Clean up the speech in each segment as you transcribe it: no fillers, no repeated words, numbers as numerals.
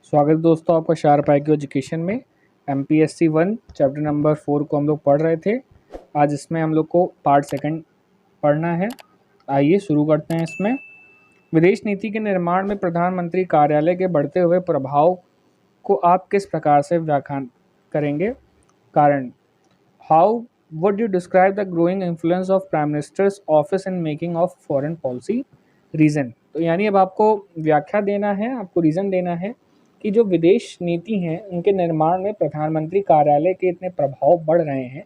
स्वागत दोस्तों आपका शार्प IQ एजुकेशन में। MPSC 1 चैप्टर नंबर 4 को हम लोग पढ़ रहे थे। आज इसमें हम लोग को पार्ट सेकंड पढ़ना है। आइए शुरू करते हैं। इसमें विदेश नीति के निर्माण में प्रधानमंत्री कार्यालय के बढ़ते हुए प्रभाव को आप किस प्रकार से व्याख्यान करेंगे। कारण, how would you describe the growing influence of prime minister's office in making of foreign policy. Reason, तो यानी अब आपको व्याख्या देना है, आपको रीज़न देना है कि जो विदेश नीति हैं उनके निर्माण में प्रधानमंत्री कार्यालय के इतने प्रभाव बढ़ रहे हैं,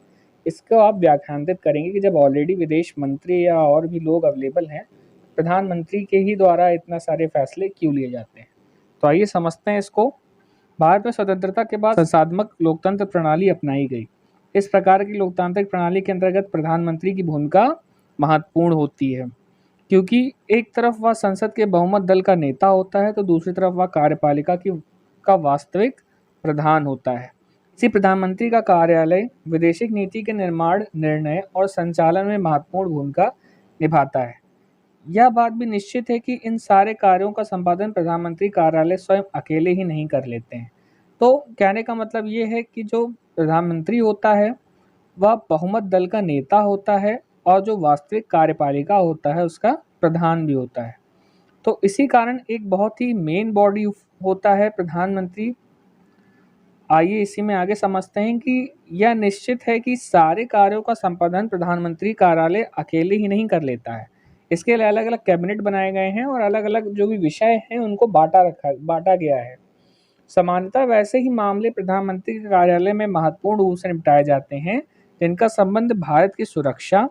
इसको आप व्याख्यानित करेंगे कि जब ऑलरेडी विदेश मंत्री या और भी लोग अवेलेबल हैं, प्रधानमंत्री के ही द्वारा इतना सारे फैसले क्यों लिए जाते हैं। तो आइए समझते हैं इसको। भारत में स्वतंत्रता के बाद संसदात्मक लोकतंत्र प्रणाली अपनाई गई। इस प्रकार की लोकतांत्रिक प्रणाली के अंतर्गत प्रधानमंत्री की भूमिका महत्वपूर्ण होती है, क्योंकि एक तरफ वह संसद के बहुमत दल का नेता होता है तो दूसरी तरफ वह कार्यपालिका का वास्तविक प्रधान होता है। इसी प्रधानमंत्री का कार्यालय विदेशिक नीति के निर्माण, निर्णय और संचालन में महत्वपूर्ण भूमिका निभाता है। यह बात भी निश्चित है कि इन सारे कार्यों का संपादन प्रधानमंत्री कार्यालय स्वयं अकेले ही नहीं कर लेते हैं। तो कहने का मतलब ये है कि जो प्रधानमंत्री होता है वह बहुमत दल का नेता होता है और जो वास्तविक कार्यपालिका होता है उसका प्रधान भी होता है। तो इसी कारण एक बहुत ही मेन बॉडी होता है प्रधानमंत्री। आइए इसी में आगे समझते हैं कि यह निश्चित है कि सारे कार्यों का संपादन प्रधानमंत्री कार्यालय अकेले ही नहीं कर लेता है। इसके लिए अलग अलग कैबिनेट बनाए गए हैं और अलग अलग जो भी विषय हैं उनको बांटा गया है। सामान्यतः वैसे ही मामले प्रधानमंत्री के कार्यालय में महत्वपूर्ण रूप से निपटाए जाते हैं जिनका संबंध भारत की सुरक्षा,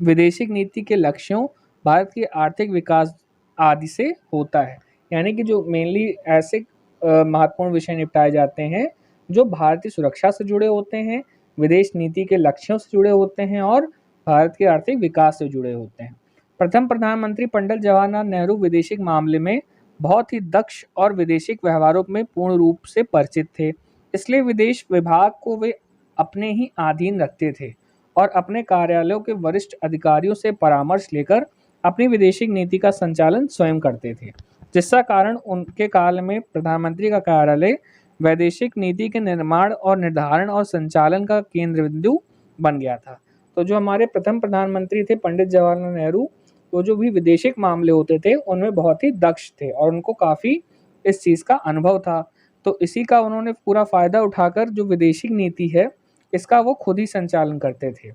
विदेशिक नीति के लक्ष्यों, भारत के आर्थिक विकास आदि से होता है। यानी कि जो मेनली ऐसे महत्वपूर्ण विषय निपटाए जाते हैं जो भारतीय सुरक्षा से जुड़े होते हैं, विदेश नीति के लक्ष्यों से जुड़े होते हैं और भारत के आर्थिक विकास से जुड़े होते हैं। प्रथम प्रधानमंत्री पंडित जवाहरलाल नेहरू विदेशिक मामले में बहुत ही दक्ष और विदेशिक व्यवहारों में पूर्ण रूप से परिचित थे। इसलिए विदेश विभाग को वे अपने ही अधीन रखते थे और अपने कार्यालयों के वरिष्ठ अधिकारियों से परामर्श लेकर अपनी विदेशिक नीति का संचालन स्वयं करते थे, जिसका कारण उनके काल में प्रधानमंत्री का कार्यालय वैदेशिक नीति के निर्माण और निर्धारण और संचालन का केंद्र बिंदु बन गया था। तो जो हमारे प्रथम प्रधानमंत्री थे पंडित जवाहरलाल नेहरू, वो जो भी विदेशिक मामले होते थे उनमें बहुत ही दक्ष थे और उनको काफ़ी इस चीज़ का अनुभव था। तो इसी का उन्होंने पूरा फ़ायदा उठाकर जो विदेशिक नीति है इसका वो खुद ही संचालन करते थे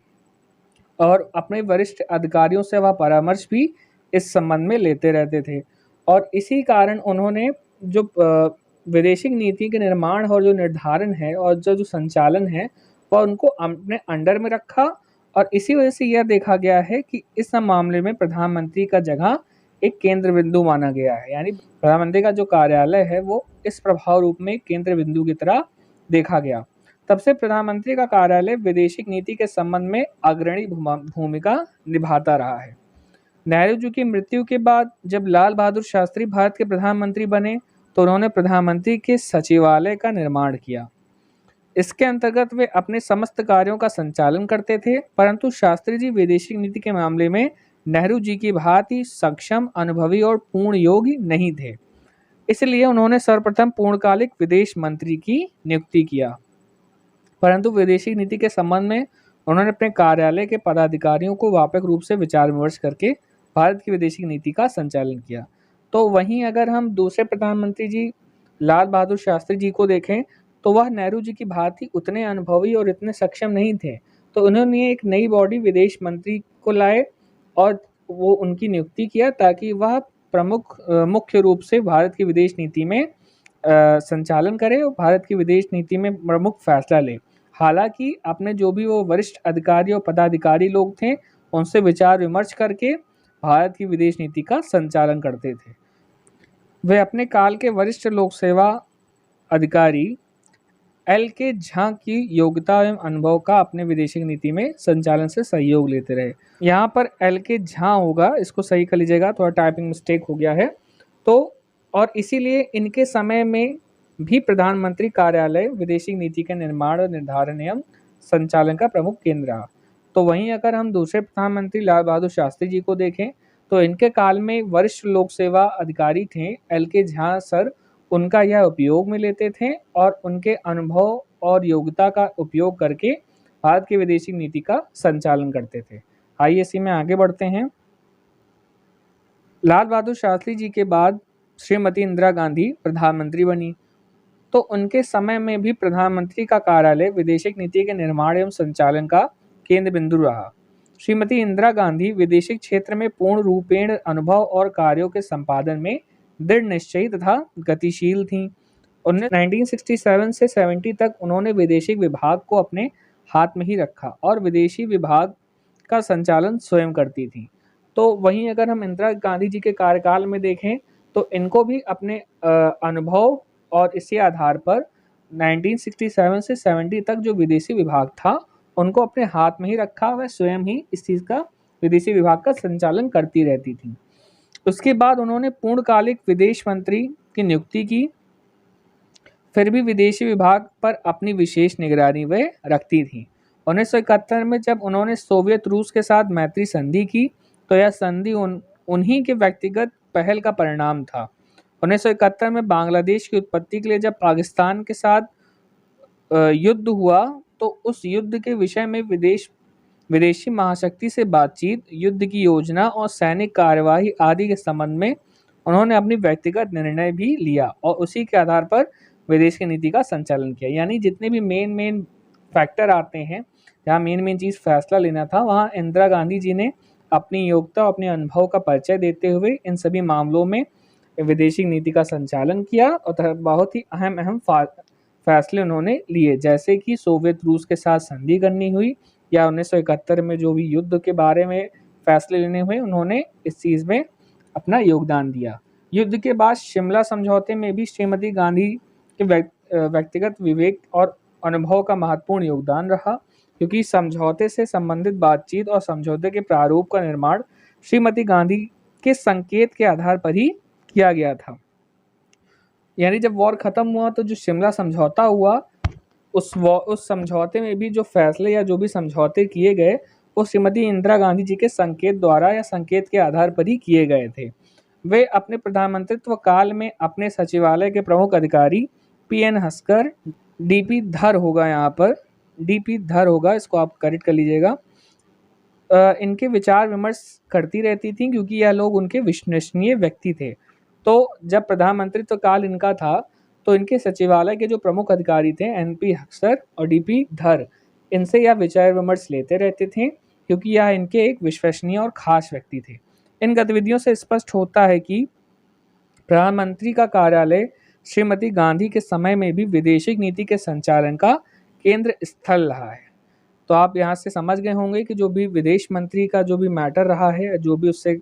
और अपने वरिष्ठ अधिकारियों से वह परामर्श भी इस संबंध में लेते रहते थे। और इसी कारण उन्होंने जो विदेशिक नीति के निर्माण और जो निर्धारण है और जो संचालन है वह उनको अपने अंडर में रखा और इसी वजह से यह देखा गया है कि इस मामले में प्रधानमंत्री का जगह एक केंद्र बिंदु माना गया है। यानी प्रधानमंत्री का जो कार्यालय है वो इस प्रभाव रूप में केंद्र बिंदु की तरह देखा गया। तब से प्रधानमंत्री का कार्यालय विदेशिक नीति के संबंध में अग्रणी भूमिका निभाता रहा है। नेहरू जी की मृत्यु के बाद जब लाल बहादुर शास्त्री भारत के प्रधानमंत्री बने तो उन्होंने प्रधानमंत्री के सचिवालय का निर्माण किया। इसके अंतर्गत वे अपने समस्त कार्यों का संचालन करते थे, परंतु शास्त्री जी विदेशी नीति के मामले में नेहरू जी की भांति सक्षम, अनुभवी और पूर्ण योग्य नहीं थे। इसलिए उन्होंने सर्वप्रथम पूर्णकालिक विदेश मंत्री की नियुक्ति किया, परंतु विदेशी नीति के संबंध में उन्होंने अपने कार्यालय के पदाधिकारियों को व्यापक रूप से विचार विमर्श करके भारत की विदेशी नीति का संचालन किया। तो वहीं अगर हम दूसरे प्रधानमंत्री जी लाल बहादुर शास्त्री जी को देखें तो वह नेहरू जी की भांति उतने अनुभवी और इतने सक्षम नहीं थे। तो उन्होंने एक नई बॉडी विदेश मंत्री को लाए और वो उनकी नियुक्ति किया ताकि वह मुख्य रूप से भारत की विदेश नीति में संचालन करे और भारत की विदेश नीति में प्रमुख फैसला ले। हालांकि अपने जो भी वो वरिष्ठ अधिकारी और पदाधिकारी लोग थे उनसे विचार विमर्श करके भारत की विदेश नीति का संचालन करते थे। वे अपने काल के वरिष्ठ लोक सेवा अधिकारी LK झा की योग्यता एवं अनुभव का अपने विदेशी नीति में संचालन से सहयोग लेते रहे। यहाँ पर LK झा होगा, इसको सही कर लीजिएगा, थोड़ा टाइपिंग मिस्टेक हो गया है। तो और इसीलिए इनके समय में भी प्रधानमंत्री कार्यालय विदेशी नीति के निर्माण और निर्धारण एवं संचालन का प्रमुख केंद्र रहा। तो वहीं अगर हम दूसरे प्रधानमंत्री लाल बहादुर शास्त्री जी को देखें तो इनके काल में वरिष्ठ लोक सेवा अधिकारी थे LK झा सर, उनका यह उपयोग में लेते थे और उनके अनुभव और योग्यता का उपयोग करके भारत की विदेशी नीति का संचालन करते थे। आइए इसी में आगे बढ़ते हैं। लाल बहादुर शास्त्री जी के बाद श्रीमती इंदिरा गांधी प्रधानमंत्री बनी, तो उनके समय में भी प्रधानमंत्री का कार्यालय विदेशिक नीति के निर्माण एवं संचालन का केंद्र बिंदु रहा। श्रीमती इंदिरा गांधी विदेशिक क्षेत्र में पूर्ण रूपेण अनुभव और कार्यों के संपादन में दृढ़ निश्चयी तथा गतिशील थीं। 1967 से 70 तक उन्होंने विदेशिक विभाग को अपने हाथ में ही रखा और विदेशी विभाग का संचालन स्वयं करती थी। तो वहीं अगर हम इंदिरा गांधी जी के कार्यकाल में देखें तो इनको भी अपने अनुभव और इसी आधार पर 1967 से 70 तक जो विदेशी विभाग था उनको अपने हाथ में ही रखा, वह स्वयं ही इस चीज़ का विदेशी विभाग का संचालन करती रहती थी। उसके बाद उन्होंने पूर्णकालिक विदेश मंत्री की नियुक्ति की, फिर भी विदेशी विभाग पर अपनी विशेष निगरानी वे रखती थी। 1971 में जब उन्होंने सोवियत रूस के साथ मैत्री संधि की तो यह संधि उन्हीं के व्यक्तिगत पहल का परिणाम था। 1971 में बांग्लादेश की उत्पत्ति के लिए जब पाकिस्तान के साथ युद्ध हुआ तो उस युद्ध के विषय में विदेशी महाशक्ति से बातचीत, युद्ध की योजना और सैनिक कार्यवाही आदि के संबंध में उन्होंने अपनी व्यक्तिगत निर्णय भी लिया और उसी के आधार पर विदेश की नीति का संचालन किया। यानी जितने भी मेन फैक्टर आते हैं, जहाँ मेन चीज़ फैसला लेना था, वहाँ इंदिरा गांधी जी ने अपनी योग्यता और अपने अनुभव का परिचय देते हुए इन सभी मामलों में विदेशी नीति का संचालन किया और बहुत ही अहम फैसले उन्होंने लिए, जैसे कि सोवियत रूस के साथ संधि करनी हुई या 1971 में जो भी युद्ध के बारे में फैसले लेने हुए, उन्होंने इस चीज़ में अपना योगदान दिया। युद्ध के बाद शिमला समझौते में भी श्रीमती गांधी के व्यक्तिगत विवेक और अनुभव का महत्वपूर्ण योगदान रहा, क्योंकि समझौते से संबंधित बातचीत और समझौते के प्रारूप का निर्माण श्रीमती गांधी के संकेत के आधार पर ही किया गया था। यानी जब वॉर खत्म हुआ तो जो शिमला समझौता हुआ, उस समझौते में भी जो फैसले या जो भी समझौते किए गए वो श्रीमती इंदिरा गांधी जी के संकेत द्वारा या संकेत के आधार पर ही किए गए थे। वे अपने प्रधानमंत्रित्व काल में अपने सचिवालय के प्रमुख अधिकारी पीएन हस्कर, डीपी धर होगा, यहाँ पर डीपी धर होगा, इसको आप करेक्ट कर लीजिएगा, इनके विचार विमर्श करती रहती थी क्योंकि यह लोग उनके विश्वसनीय व्यक्ति थे। तो जब प्रधानमंत्रित्व काल इनका था तो इनके सचिवालय के जो प्रमुख अधिकारी थे एनपी हक्सर और डीपी धर, इनसे यह विचार विमर्श लेते रहते थे क्योंकि यह इनके एक विश्वसनीय और खास व्यक्ति थे। इन गतिविधियों से स्पष्ट होता है कि प्रधानमंत्री का कार्यालय श्रीमती गांधी के समय में भी विदेशिक नीति के संचालन का केंद्र स्थल रहा है। तो आप यहाँ से समझ गए होंगे कि जो भी विदेश मंत्री का जो भी मैटर रहा है, जो भी उससे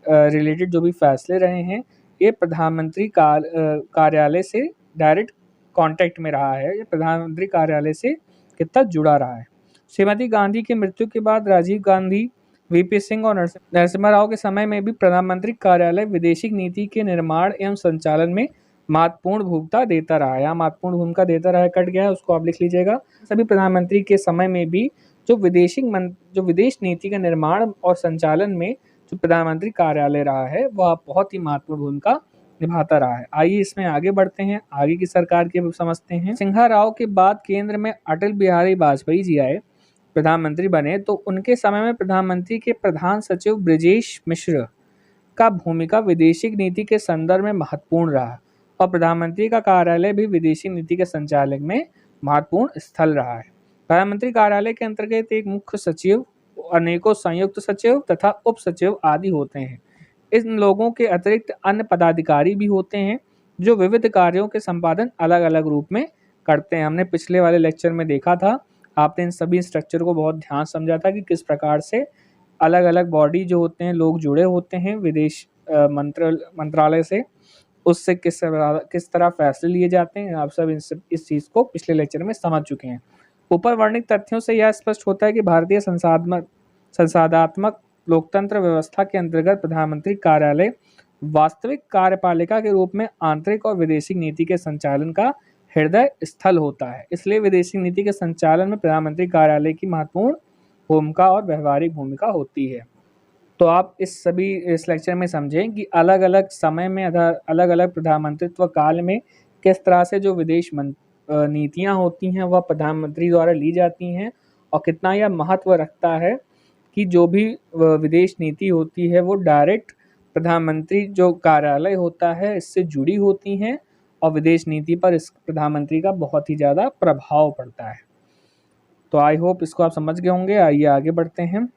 रिलेटेड जो भी फैसले रहे हैं, ये प्रधानमंत्री कार्यालय से डायरेक्ट कांटेक्ट में रहा है, ये प्रधानमंत्री कार्यालय से कितना जुड़ा रहा है। श्रीमती गांधी की मृत्यु के बाद राजीव गांधी, वीपी सिंह और नरसिम्हा राव के समय में भी प्रधानमंत्री कार्यालय विदेशिक नीति के निर्माण एवं संचालन में महत्वपूर्ण भूमिका देता रहा है। यहाँ महत्वपूर्ण भूमिका देता रहा है कट गया है, उसको आप लिख लीजिएगा। सभी प्रधानमंत्री के समय में भी जो विदेश नीति के निर्माण और संचालन में जो प्रधानमंत्री कार्यालय रहा है वह बहुत ही महत्वपूर्ण भूमिका निभाता रहा है। आइए इसमें आगे बढ़ते हैं, आगे की सरकार के समझते हैं। सिंघा राव के बाद केंद्र में अटल बिहारी वाजपेयी जी आए, प्रधानमंत्री बने, तो उनके समय में प्रधानमंत्री के प्रधान सचिव ब्रजेश मिश्र का भूमिका विदेशी नीति के संदर्भ में महत्वपूर्ण रहा और प्रधानमंत्री का कार्यालय भी विदेशी नीति के संचालन में महत्वपूर्ण स्थल रहा है। प्रधानमंत्री कार्यालय के अंतर्गत एक मुख्य सचिव, अनेकों संयुक्त सचिव तथा उप सचिव आदि होते हैं। इन लोगों के अतिरिक्त अन्य पदाधिकारी भी होते हैं जो विविध कार्यों के संपादन अलग अलग रूप में करते हैं। हमने पिछले वाले लेक्चर में देखा था, आपने इन सभी स्ट्रक्चर को बहुत ध्यान समझा था कि किस प्रकार से अलग अलग बॉडी जो होते हैं, लोग जुड़े होते हैं विदेश मंत्रालय से, उससे किस तरह फैसले लिए जाते हैं। आप सब इस चीज़ को पिछले लेक्चर में समझ चुके हैं। ऊपर वर्णित तथ्यों से यह स्पष्ट होता है कि भारतीय संसाधनात्मक लोकतंत्र व्यवस्था के अंतर्गत प्रधानमंत्री कार्यालय वास्तविक कार्यपालिका के रूप में आंतरिक और विदेशी नीति के संचालन का हृदय स्थल होता है। इसलिए विदेशी नीति के संचालन में प्रधानमंत्री कार्यालय की महत्वपूर्ण भूमिका और व्यवहारिक भूमिका होती है। तो आप इस लेक्चर में समझें कि अलग अलग समय में अलग अलग प्रधानमंत्रित्व काल में किस तरह से जो विदेश नीतियाँ होती हैं वह प्रधानमंत्री द्वारा ली जाती हैं, और कितना यह महत्व रखता है कि जो भी विदेश नीति होती है वो डायरेक्ट प्रधानमंत्री जो कार्यालय होता है इससे जुड़ी होती हैं, और विदेश नीति पर इस प्रधानमंत्री का बहुत ही ज़्यादा प्रभाव पड़ता है। तो आई होप इसको आप समझ गए होंगे। आइए आगे बढ़ते हैं।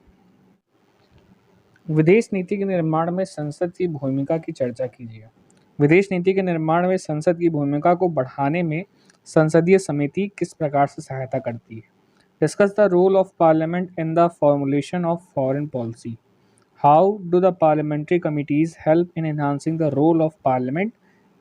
विदेश नीति के निर्माण में संसद की भूमिका की चर्चा कीजिए। विदेश नीति के निर्माण में संसद की भूमिका को बढ़ाने में संसदीय समिति किस प्रकार से सहायता करती है? Discuss the role of parliament in the formulation of foreign policy. How do the parliamentary committees help in enhancing the role of parliament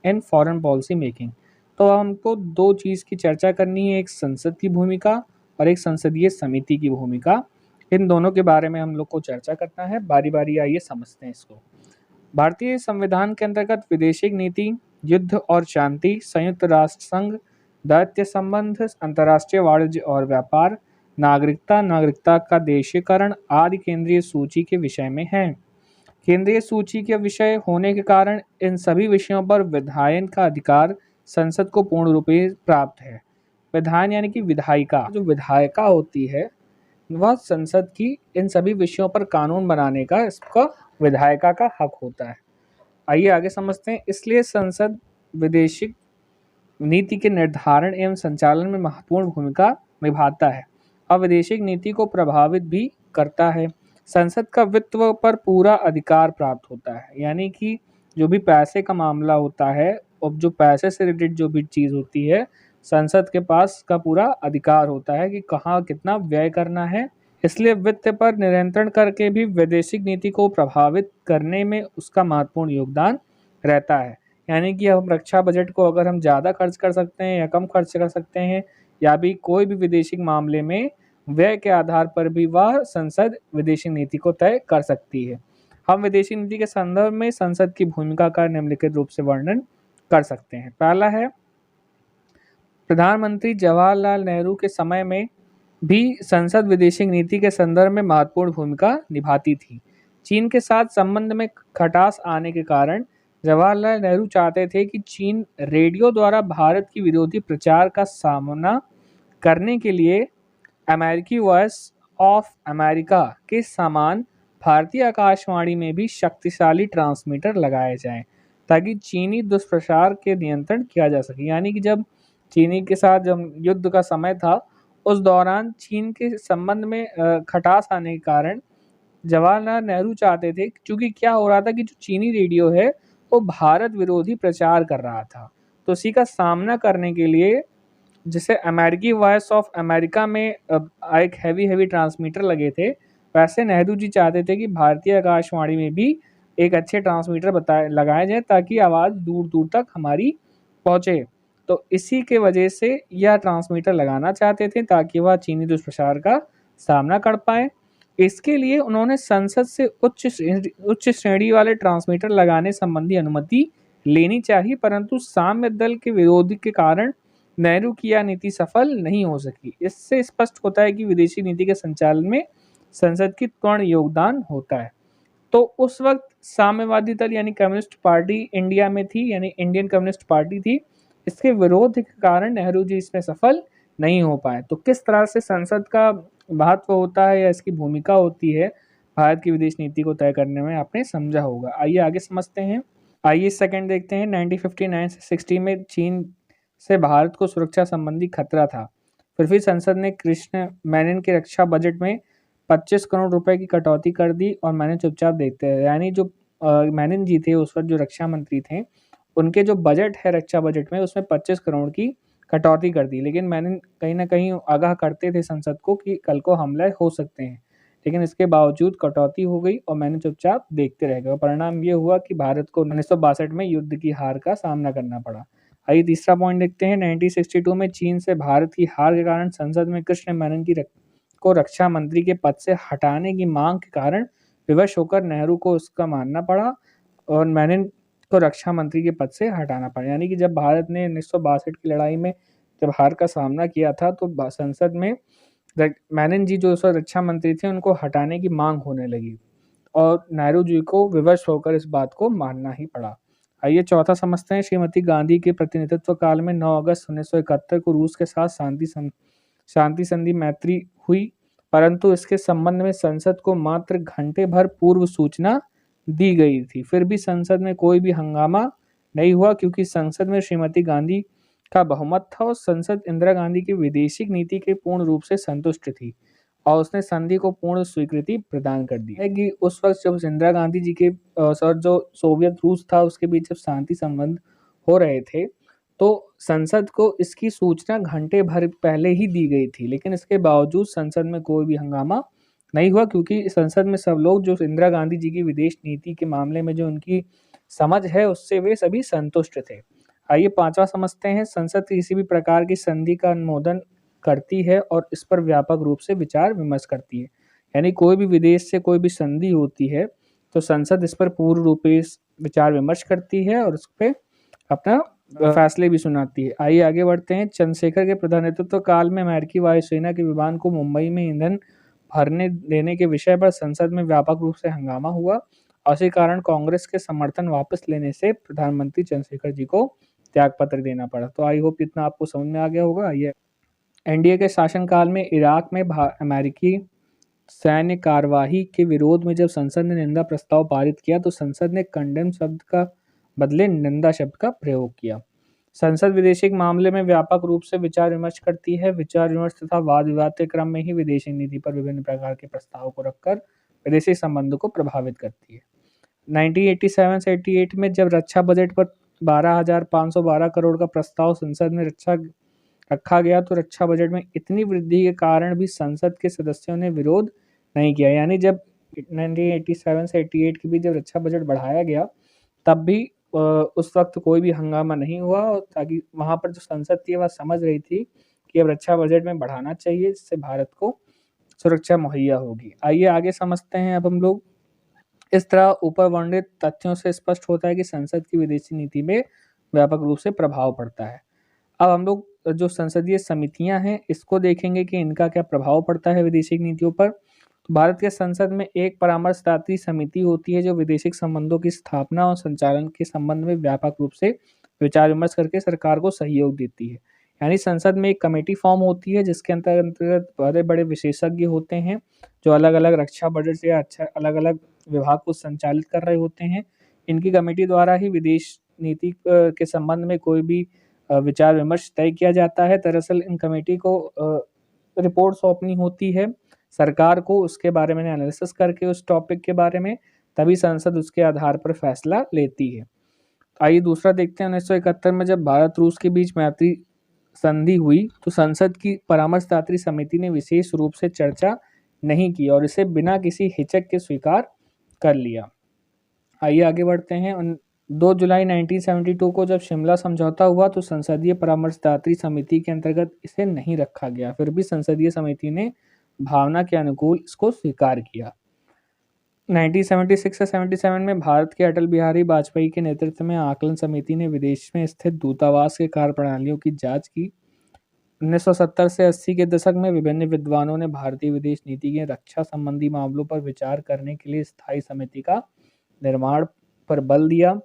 in foreign policy making? तो हमको दो चीज़ की चर्चा करनी है, एक संसद की भूमिका और एक संसदीय समिति की भूमिका। इन दोनों के बारे में हम लोग को चर्चा करना है, बारी बारी आइए समझते हैं इसको। भारतीय संविधान के अंतर्गत विदेशी नीति, युद्ध और शांति, संयुक्त राष्ट्र संघ, दैत्य संबंध, अंतर्राष्ट्रीय वाणिज्य और व्यापार, नागरिकता का देशीकरण आदि केंद्रीय सूची के विषय में है। केंद्रीय सूची के विषय होने के कारण इन सभी विषयों पर विधायन का अधिकार संसद को पूर्ण रूप से प्राप्त है। विधायन यानी कि विधायिका, जो विधायिका होती है वह संसद की इन सभी विषयों पर कानून बनाने का इसका विधायिका का हक होता है। आइए आगे समझते हैं। इसलिए संसद विदेशी नीति के निर्धारण एवं संचालन में महत्वपूर्ण भूमिका निभाता है और विदेशी नीति को प्रभावित भी करता है। संसद का वित्त पर पूरा अधिकार प्राप्त होता है, यानी कि जो भी पैसे का मामला होता है और जो पैसे से रिलेटेड जो भी चीज़ होती है संसद के पास का पूरा अधिकार होता है कि कहाँ कितना व्यय करना है। इसलिए वित्त पर नियंत्रण करके भी वैदेशिक नीति को प्रभावित करने में उसका महत्वपूर्ण योगदान रहता है। यानी कि हम रक्षा बजट को अगर हम ज़्यादा खर्च कर सकते हैं या कम खर्च कर सकते हैं, या भी कोई भी विदेशी मामले में व्यय के आधार पर भी वह संसद विदेशी नीति को तय कर सकती है। हम विदेशी नीति के संदर्भ में संसद की भूमिका का निम्नलिखित रूप से वर्णन कर सकते हैं। पहला है, प्रधानमंत्री जवाहरलाल नेहरू के समय में भी संसद विदेशी नीति के संदर्भ में महत्वपूर्ण भूमिका निभाती थी। चीन के साथ संबंध में खटास आने के कारण जवाहरलाल नेहरू चाहते थे कि चीन रेडियो द्वारा भारत की विरोधी प्रचार का सामना करने के लिए अमेरिकी वॉइस ऑफ अमेरिका के समान भारतीय आकाशवाणी में भी शक्तिशाली ट्रांसमीटर लगाए जाएं, ताकि चीनी दुष्प्रचार के नियंत्रण किया जा सके। यानी कि जब चीनी के साथ जब युद्ध का समय था उस दौरान चीन के संबंध में खटास आने के कारण जवाहरलाल नेहरू चाहते थे, क्योंकि क्या हो रहा था कि जो चीनी रेडियो है वो भारत विरोधी प्रचार कर रहा था, तो उसी का सामना करने के लिए जैसे अमेरिकी वॉइस ऑफ अमेरिका में एक हैवी ट्रांसमीटर लगे थे, वैसे नेहरू जी चाहते थे कि भारतीय आकाशवाणी में भी एक अच्छे ट्रांसमीटर लगाए जाए ताकि आवाज़ दूर दूर तक हमारी पहुँचे। तो इसी के वजह से यह ट्रांसमीटर लगाना चाहते थे ताकि वह चीनी दुष्प्रचार का सामना कर पाए। इसके लिए उन्होंने संसद से उच्च श्रेणी वाले ट्रांसमीटर लगाने संबंधी अनुमति लेनी चाहिए, परंतु साम्य दल के विरोध के कारण नेहरू की यह नीति सफल नहीं हो सकी। इससे स्पष्ट होता है कि विदेशी नीति के संचालन में संसद की पूर्ण योगदान होता है। तो उस वक्त साम्यवादी दल यानी कम्युनिस्ट पार्टी इंडिया में थी, यानी इंडियन कम्युनिस्ट पार्टी थी। इसके विरोध के कारण नेहरू जी इसमें सफल नहीं हो पाए। तो किस तरह से संसद का महत्व होता है या इसकी भूमिका होती है भारत की विदेश नीति को तय करने में, आपने समझा होगा। आइए आगे समझते हैं। आइए सेकंड देखते हैं। 1959 से 60 में चीन से भारत को सुरक्षा संबंधी खतरा था, फिर भी संसद ने कृष्ण मेनन के रक्षा बजट में 25 करोड़ रुपए की कटौती कर दी और मैंने चुपचाप देखते रहे। यानी जो मेनन जी थे उस वक्त जो रक्षा मंत्री थे, उनके जो बजट है रक्षा बजट में उसमें 25 करोड़ की कटौती कर दी, लेकिन मेनन कहीं ना कहीं आगाह करते थे संसद को कि कल को हमले हो सकते हैं, लेकिन इसके बावजूद कटौती हो गई और मैंने चुपचाप देखते रह गए। परिणाम ये हुआ कि भारत को 1962 में युद्ध की हार का सामना करना पड़ा। आइए तीसरा पॉइंट देखते हैं। 1962 में चीन से भारत की हार के कारण संसद में कृष्ण मेनन को रक्षा मंत्री के पद से हटाने की मांग के कारण विवश होकर नेहरू को उसका मानना पड़ा और मेनन को रक्षा मंत्री के पद से हटाना पड़ा। यानी कि जब भारत ने 1962 की लड़ाई में जब हार का सामना किया था तो संसद में मेनन जी जो उस वक्त रक्षा मंत्री थे उनको हटाने की मांग होने लगी। और नेहरू जी को विवश होकर इस बात को मानना ही पड़ा। आइए चौथा समझते हैं। श्रीमती गांधी के प्रतिनिधित्व काल में 9 अगस्त 1971 को रूस के साथ शांति संधि मैत्री हुई, परंतु इसके संबंध में संसद को मात्र घंटे भर पूर्व सूचना दी गई थी। फिर भी संसद में कोई भी हंगामा नहीं हुआ, क्योंकि संसद में श्रीमती गांधी का बहुमत था और संसद इंदिरा गांधी की विदेशी नीति के पूर्ण रूप से संतुष्ट थी और उसने संधि को पूर्ण स्वीकृति प्रदान कर दी है कि उस वक्त जब इंदिरा गांधी जी के सर जो सोवियत रूस था उसके बीच जब शांति संबंध हो रहे थे, तो संसद को इसकी सूचना घंटे भर पहले ही दी गई थी, लेकिन इसके बावजूद संसद में कोई भी हंगामा नहीं हुआ, क्योंकि संसद में सब लोग जो इंदिरा गांधी जी की विदेश नीति के मामले में जो उनकी समझ है उससे वे सभी संतुष्ट थे। आइए पांचवा समझते हैं। संसद किसी भी प्रकार की संधि का अनुमोदन करती है और इस पर व्यापक रूप से विचार विमर्श करती है। यानी कोई भी विदेश से कोई भी संधि होती है तो संसद इस पर पूर्ण रूप से विचार विमर्श करती है और उस पर अपना फैसले भी सुनाती है। आइए आगे बढ़ते हैं। चंद्रशेखर के प्रतिनिधित्व काल में अमेरिकी वायुसेना के विमान को मुंबई में ईंधन भरने देने के विषय पर संसद में व्यापक रूप से हंगामा हुआ और इसी कारण कांग्रेस के समर्थन वापस लेने से प्रधानमंत्री चंद्रशेखर जी को त्यागपत्र देना पड़ा। तो आई होप इतना आपको समझ में आ गया होगा। ये एनडीए के शासनकाल में इराक में अमेरिकी सैन्य कार्यवाही के विरोध में जब संसद ने निंदा प्रस्ताव पारित किया तो संसद ने कंडेम शब्द का बदले निंदा शब्द का प्रयोग किया। संसद विदेशी मामले में व्यापक रूप से विचार विमर्श करती है। विचार विमर्श तथा वाद विवाद के क्रम में ही विदेशी नीति पर विभिन्न प्रकार के प्रस्तावों को रखकर विदेशी संबंधों को प्रभावित करती है। 1987 से 88 में जब रक्षा बजट पर 12,512 करोड़ का प्रस्ताव संसद में रखा गया तो रक्षा बजट में इतनी वृद्धि के कारण भी संसद के सदस्यों ने विरोध नहीं किया। यानी जब 1987 से 88 के बीच जब रक्षा बजट बढ़ाया गया तब भी उस वक्त कोई भी हंगामा नहीं हुआ, ताकि वहां पर जो संसद थी वह समझ रही थी कि अब रक्षा बजट में बढ़ाना चाहिए, जिससे भारत को सुरक्षा मुहैया होगी। आइए आगे समझते हैं अब हम लोग। इस तरह ऊपर वर्णित तथ्यों से स्पष्ट होता है कि संसद की विदेशी नीति में व्यापक रूप से प्रभाव पड़ता है। अब हम लोग जो संसदीय समितियां हैं इसको देखेंगे कि इनका क्या प्रभाव पड़ता है विदेशी नीतियों पर। तो भारत के संसद में एक परामर्शदात्री समिति होती है जो विदेशी संबंधों की स्थापना और संचालन के संबंध में व्यापक रूप से विचार विमर्श करके सरकार को सहयोग देती है। यानी संसद में एक कमेटी फॉर्म होती है जिसके अंतर्गत बड़े बड़े विशेषज्ञ होते हैं जो अलग अलग रक्षा बजट से अच्छा अलग अलग विभाग को संचालित कर रहे होते हैं। इनकी कमेटी द्वारा ही विदेश नीति के संबंध में कोई भी विचार विमर्श तय किया जाता है। दरअसल इन कमेटी को रिपोर्ट सौंपनी होती है सरकार को, उसके बारे में एनालिसिस करके उस टॉपिक के बारे में, तभी संसद उसके आधार पर फैसला लेती है। आइए दूसरा देखते हैं। 1971 में जब भारत रूस के बीच मैत्री संधि हुई तो संसद की परामर्शदात्री समिति ने विशेष रूप से चर्चा नहीं की और इसे बिना किसी हिचक के स्वीकार कर लिया। आइए आगे बढ़ते हैं। 2 जुलाई 1972 को जब शिमला समझौता हुआ तो संसदीय परामर्शदात्री समिति के अंतर्गत इसे नहीं रखा गया, फिर भी संसदीय समिति ने भावना के अनुकूल इसको स्वीकार किया। 1976 से 77 में भारत के अटल बिहारी वाजपेयी के नेतृत्व में आकलन समिति ने विदेश में स्थित दूतावास के कार्यप्रणालियों की जांच की। 1970 से 80 के दशक में विभिन्न विद्वानों ने भारतीय विदेश नीति के रक्षा संबंधी मामलों पर विचार करने के लिए स्थायी समिति का निर्माण पर बल दिया।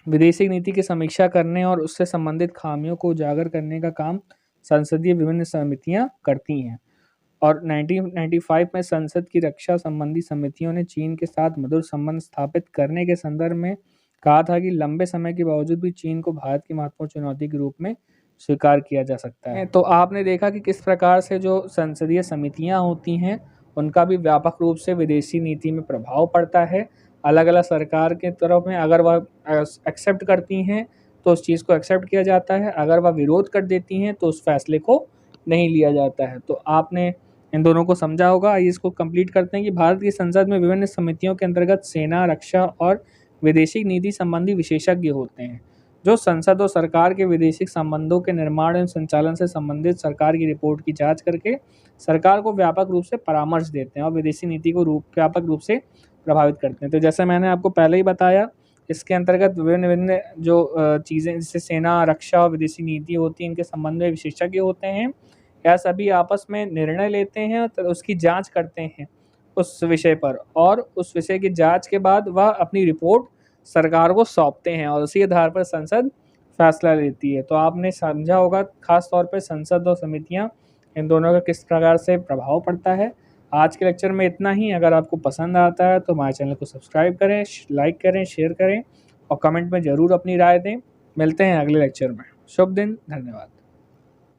विदेशी नीति की समीक्षा करने और उससे संबंधित खामियों को उजागर करने का काम संसदीय विभिन्न समितियां करती हैं और 1995 में संसद की रक्षा संबंधी समितियों ने चीन के साथ मधुर संबंध स्थापित करने के संदर्भ में कहा था कि लंबे समय के बावजूद भी चीन को भारत की महत्वपूर्ण चुनौती के रूप में स्वीकार किया जा सकता है। तो आपने देखा कि किस प्रकार से जो संसदीय समितियां होती हैं उनका भी व्यापक रूप से विदेशी नीति में प्रभाव पड़ता है। अलग अलग सरकार के तरफ में अगर वह एक्सेप्ट करती हैं तो उस चीज़ को एक्सेप्ट किया जाता है, अगर वह विरोध कर देती हैं तो उस फैसले को नहीं लिया जाता है। तो आपने इन दोनों को समझा होगा। आइए इसको कंप्लीट करते हैं कि भारत की संसद में विभिन्न समितियों के अंतर्गत सेना, रक्षा और विदेशी नीति संबंधी विशेषज्ञ होते हैं जो संसद और सरकार के विदेशी संबंधों के निर्माण एवं संचालन से संबंधित सरकार की रिपोर्ट की जांच करके सरकार को व्यापक रूप से परामर्श देते हैं और विदेशी नीति को व्यापक रूप से प्रभावित करते हैं। तो जैसे मैंने आपको पहले ही बताया, इसके अंतर्गत विभिन्न जो चीज़ें जैसे सेना, रक्षा और विदेशी नीति होती है, इनके संबंध में विशेषज्ञ होते हैं। यह सभी आपस में निर्णय लेते हैं और उसकी जांच करते हैं उस विषय पर, और उस विषय की जांच के बाद वह अपनी रिपोर्ट सरकार को सौंपते हैं और उसी आधार पर संसद फैसला लेती है। तो आपने समझा होगा खास तौर पे संसद और समितियां, इन दोनों का किस प्रकार से प्रभाव पड़ता है। आज के लेक्चर में इतना ही। अगर आपको पसंद आता है तो हमारे चैनल को सब्सक्राइब करें, लाइक करें, शेयर करें और कमेंट में ज़रूर अपनी राय दें। मिलते हैं अगले लेक्चर में। शुभ दिन, धन्यवाद।